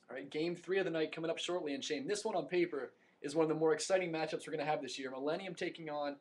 All right, game 3 of the night coming up shortly. And Shane, this one on paper is one of the more exciting matchups we're going to have this year. Millennium taking on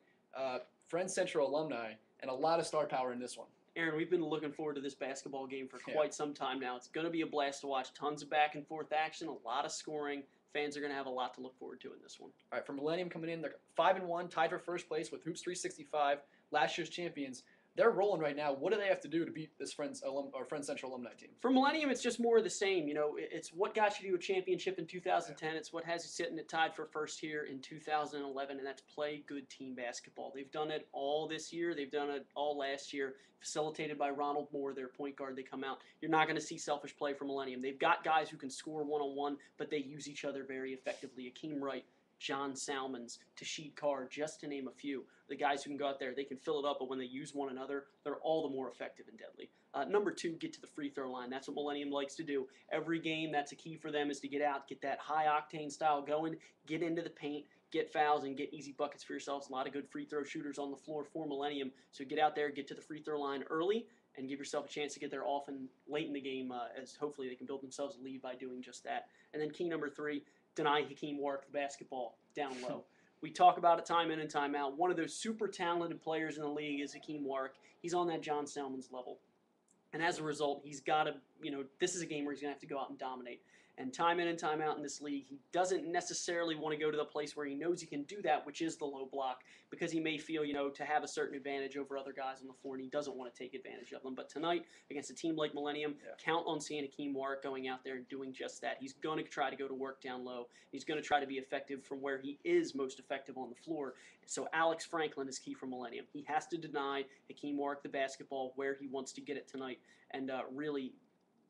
Friends Central alumni, and a lot of star power in this one. Aaron, we've been looking forward to this basketball game for quite some time now. It's going to be a blast to watch. Tons of back and forth action, a lot of scoring. Fans are going to have a lot to look forward to in this one. All right, for Millennium coming in, they're 5-1, tied for first place with Hoops 365, last year's champions. They're rolling right now. What do they have to do to beat this Friends Central alumni team? For Millennium, it's just more of the same. You know, it's what got you to a championship in 2010. It's what has you sitting at tied for first here in 2011, and that's play good team basketball. They've done it all this year. They've done it all last year, facilitated by Ronald Moore, their point guard. They come out. You're not going to see selfish play from Millennium. They've got guys who can score one-on-one, but they use each other very effectively. Akeem Wright, John Salmons, Tashid Carr, just to name a few. The guys who can go out there, they can fill it up, but when they use one another, they're all the more effective and deadly. Number 2, get to the free throw line. That's what Millennium likes to do. Every game, that's a key for them, is to get out, get that high-octane style going, get into the paint, get fouls, and get easy buckets for yourselves. A lot of good free throw shooters on the floor for Millennium. So get out there, get to the free throw line early, and give yourself a chance to get there often late in the game, as hopefully they can build themselves a lead by doing just that. And then key number 3, deny Hakeem Warwick the basketball down low. We talk about it time in and time out. One of those super talented players in the league is Hakeem Warwick. He's on that John Salmons level. And as a result, he's got to, this is a game where he's going to have to go out and dominate. And time in and time out in this league, he doesn't necessarily want to go to the place where he knows he can do that, which is the low block, because he may feel, to have a certain advantage over other guys on the floor, and he doesn't want to take advantage of them. But tonight, against a team like Millennium, count on seeing Hakeem Warwick going out there and doing just that. He's going to try to go to work down low. He's going to try to be effective from where he is most effective on the floor. So Alex Franklin is key for Millennium. He has to deny Hakeem Warwick the basketball where he wants to get it tonight, and really,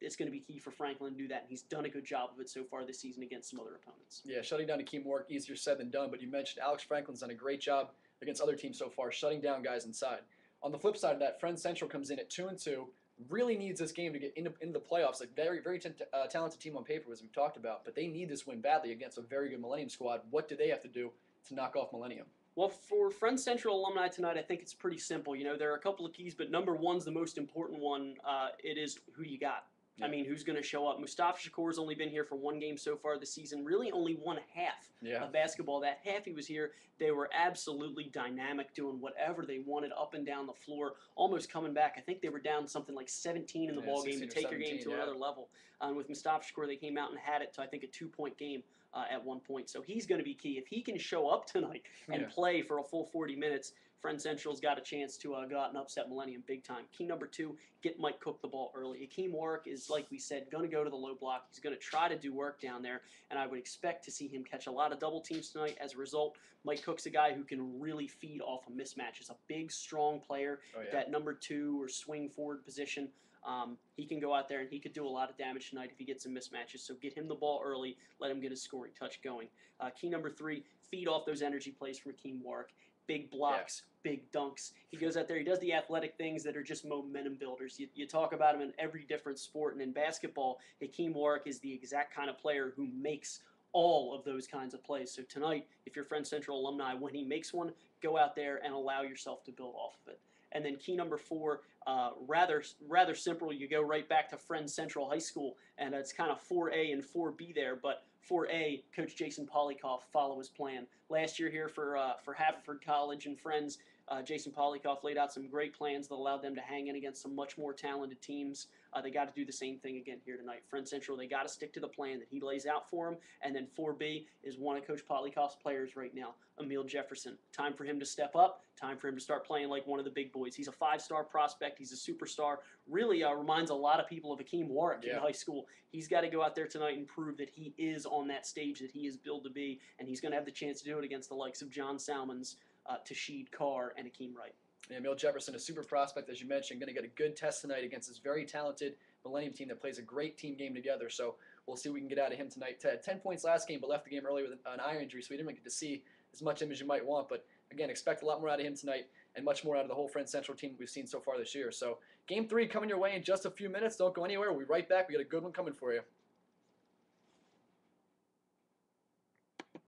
it's going to be key for Franklin to do that, and he's done a good job of it so far this season against some other opponents. Yeah, shutting down Hakeem Warwick, easier said than done, but you mentioned Alex Franklin's done a great job against other teams so far, shutting down guys inside. On the flip side of that, Friends Central comes in at 2-2, really needs this game to get into the playoffs. A very, very talented team on paper, as we've talked about, but they need this win badly against a very good Millennium squad. What do they have to do to knock off Millennium? Well, for Friends Central alumni tonight, I think it's pretty simple. There are a couple of keys, but number 1's the most important one. It is who you got. Yeah. I mean, who's going to show up? Mustafa Shakur's only been here for 1 game so far this season, really only one half of basketball. That half he was here, they were absolutely dynamic, doing whatever they wanted up and down the floor, almost coming back. I think they were down something like 17 in the ball game to take their game to another level. With Mustafa Shakur, they came out and had it to, I think, a 2-point game at one point. So he's going to be key. If he can show up tonight and play for a full 40 minutes, Friends Central's got a chance to go out and upset Millennium big time. Key number 2, get Mike Cook the ball early. Hakeem Warwick is, like we said, going to go to the low block. He's going to try to do work down there, and I would expect to see him catch a lot of double teams tonight. As a result, Mike Cook's a guy who can really feed off of mismatches. A big, strong player, that number 2 or swing forward position. He can go out there and he could do a lot of damage tonight if he gets some mismatches. So get him the ball early, let him get his scoring touch going. Key number 3, feed off those energy plays from Hakeem Warwick. Big blocks, big dunks. He goes out there, he does the athletic things that are just momentum builders. You talk about him in every different sport, and in basketball, Hakeem Warwick is the exact kind of player who makes all of those kinds of plays. So tonight, if you're Friends Central alumni, when he makes one, go out there and allow yourself to build off of it. And then key number 4, rather simple. You go right back to Friends Central High School, and it's kind of 4A and 4B there. But 4A, Coach Jason Polikoff, follow his plan. Last year here for Haverford College and Friends, Jason Polikoff laid out some great plans that allowed them to hang in against some much more talented teams. They got to do the same thing again here tonight. Friends Central, they got to stick to the plan that he lays out for them. And then 4B is one of Coach Polikoff's players right now, Emil Jefferson. Time for him to step up. Time for him to start playing like one of the big boys. He's a 5-star prospect. He's a superstar. Really reminds a lot of people of Hakeem Warwick in high school. He's got to go out there tonight and prove that he is on that stage that he is billed to be, and he's going to have the chance to do it against the likes of John Salmons, Tashid Carr, and Hakeem Wright. Yeah, Emil Jefferson, a super prospect, as you mentioned, going to get a good test tonight against this very talented Millennium team that plays a great team game together. So we'll see what we can get out of him tonight. Ted, 10 points last game, but left the game early with an eye injury, so we didn't get to see as much him as you might want. But again, expect a lot more out of him tonight, and much more out of the whole Friends Central team that we've seen so far this year. So game 3 coming your way in just a few minutes. Don't go anywhere. We'll be right back. We got a good one coming for you.